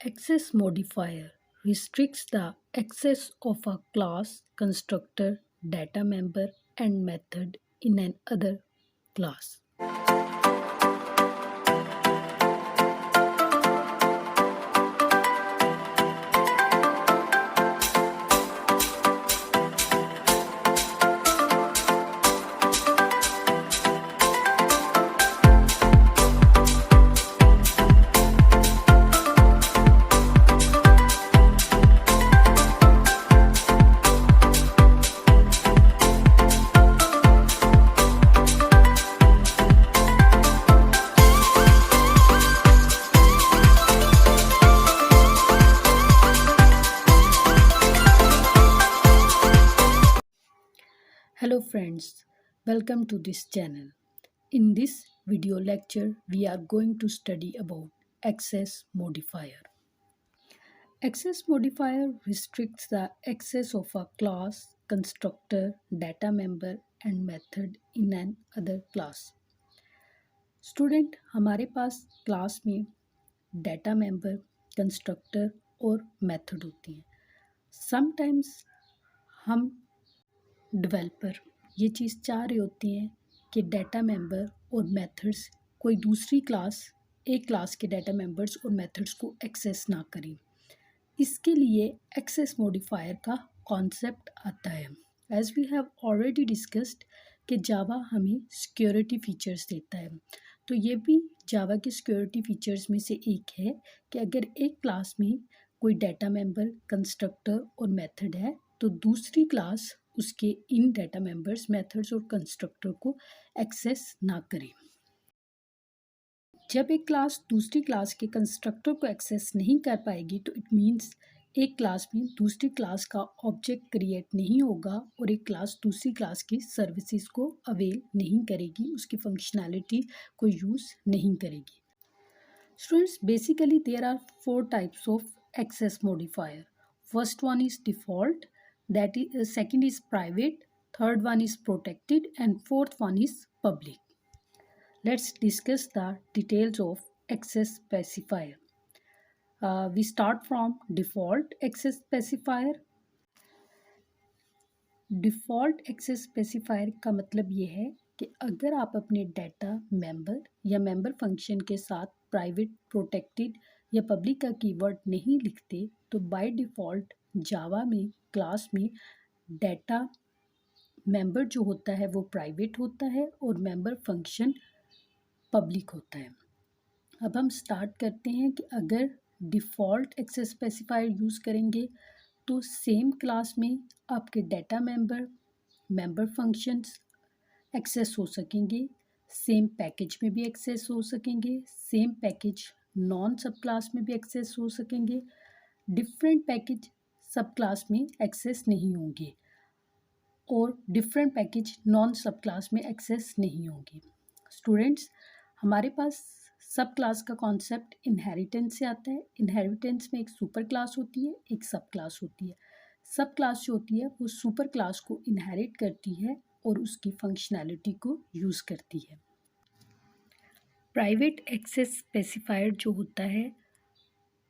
Access modifier restricts the access of a class, constructor, data member, and method in another class. Hello friends, welcome to this channel. In this video lecture, we are going to study about access modifier. Access modifier restricts the access of a class, constructor, data member and method in an other class. Student हमारे पास class में data member, constructor और method होती हैं. Sometimes हम developer ये चीज़ चाह रहे होते हैं कि डाटा मेंबर और मेथड्स कोई दूसरी क्लास एक क्लास के डाटा मेंबर्स और मेथड्स को एक्सेस ना करें. इसके लिए एक्सेस मॉडिफायर का कॉन्सेप्ट आता है. As we have already discussed कि जावा हमें सिक्योरिटी फीचर्स देता है, तो ये भी जावा के सिक्योरिटी फीचर्स में से एक है कि अगर एक क्लास में कोई डाटा मेंबर, कंस्ट्रक्टर और मेथड है तो दूसरी क्लास उसके इन डाटा मेंबर्स, मेथड्स और कंस्ट्रक्टर को एक्सेस ना करें. जब एक क्लास दूसरी क्लास के कंस्ट्रक्टर को एक्सेस नहीं कर पाएगी तो इट मीन्स एक क्लास में दूसरी क्लास का ऑब्जेक्ट क्रिएट नहीं होगा और एक क्लास दूसरी क्लास की सर्विसेज को अवेल नहीं करेगी, उसकी फंक्शनैलिटी को यूज़ नहीं करेगी. Students, basically there are 4 types of access modifier. First one is default, that is second is private, third one is protected and fourth one is public. Let's discuss the details of access specifier. We start from default access specifier. Default access specifier का मतलब ये है कि अगर आप अपने data member या member function के साथ प्राइवेट, प्रोटेक्टेड या पब्लिक का कीवर्ड नहीं लिखते तो बाय डिफ़ॉल्ट जावा में क्लास में डाटा मेंबर जो होता है वो प्राइवेट होता है और मेंबर फंक्शन पब्लिक होता है. अब हम स्टार्ट करते हैं कि अगर डिफ़ॉल्ट एक्सेस स्पेसिफायर यूज़ करेंगे तो सेम क्लास में आपके data member, member functions access हो सकेंगे, सेम पैकेज में भी एक्सेस हो सकेंगे, same package non sub class में भी एक्सेस हो सकेंगे, डिफरेंट पैकेज सब क्लास में एक्सेस नहीं होंगे और different package non sub class में एक्सेस नहीं होंगे. स्टूडेंट्स, हमारे पास सब क्लास का कॉन्सेप्ट इनहेरिटेंस से आता है. इनहेरिटेंस में एक सुपर क्लास होती है, एक सब क्लास होती है. सब क्लास जो होती है वो सुपर क्लास को इनहेरिट करती है और उसकी फंक्शनैलिटी को यूज़ करती है. प्राइवेट एक्सेस स्पेसिफायर जो होता है,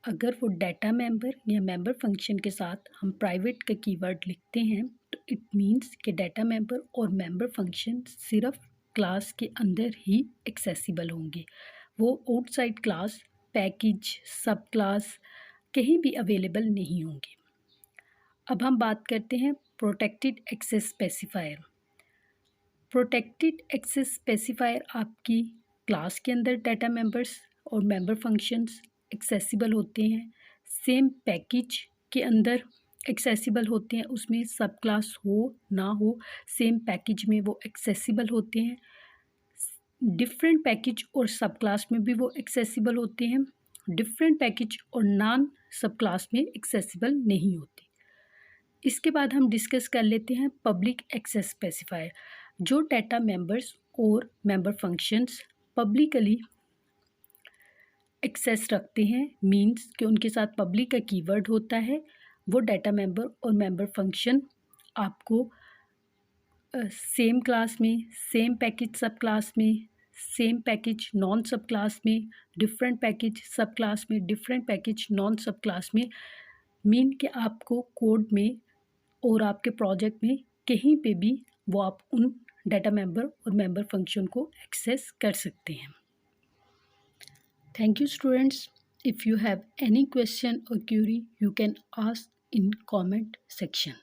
अगर वो डाटा मेंबर या मेंबर फंक्शन के साथ हम प्राइवेट का कीवर्ड लिखते हैं तो इट मीन्स कि डाटा मेंबर और मेंबर फंक्शन सिर्फ क्लास के अंदर ही एक्सेसिबल होंगे. वो outside class, package, sub class कहीं भी अवेलेबल नहीं होंगे. अब हम बात करते हैं protected access specifier. Protected access specifier आपकी क्लास के अंदर डाटा मेंबर्स और मेंबर फंक्शंस एक्सेसिबल होते हैं, सेम पैकेज के अंदर एक्सेसिबल होते हैं, उसमें सब क्लास हो ना हो सेम पैकेज में वो एक्सेसिबल होते हैं. डिफरेंट पैकेज और सब क्लास में भी वो एक्सेसिबल होते हैं, डिफरेंट पैकेज और नॉन सब क्लास में एक्सेसिबल नहीं होते. इसके बाद हम डिस्कस कर लेते हैं पब्लिक एक्सेस स्पेसिफायर. जो डाटा मेंबर्स और मेंबर फंक्शंस पब्लिकली एक्सेस रखते हैं, मींस कि उनके साथ पब्लिक का कीवर्ड होता है, वो डाटा मेंबर और मेंबर फंक्शन आपको सेम क्लास में, सेम पैकेज सब क्लास में, same package non sub class में, डिफरेंट पैकेज सब क्लास में, different package non sub class में, मीन कि आपको कोड में और आपके प्रोजेक्ट में कहीं पे भी वो आप उन डाटा मेंबर और मेंबर फंक्शन को एक्सेस कर सकते हैं। Thank you students. If you have any question or query, you can ask in comment section.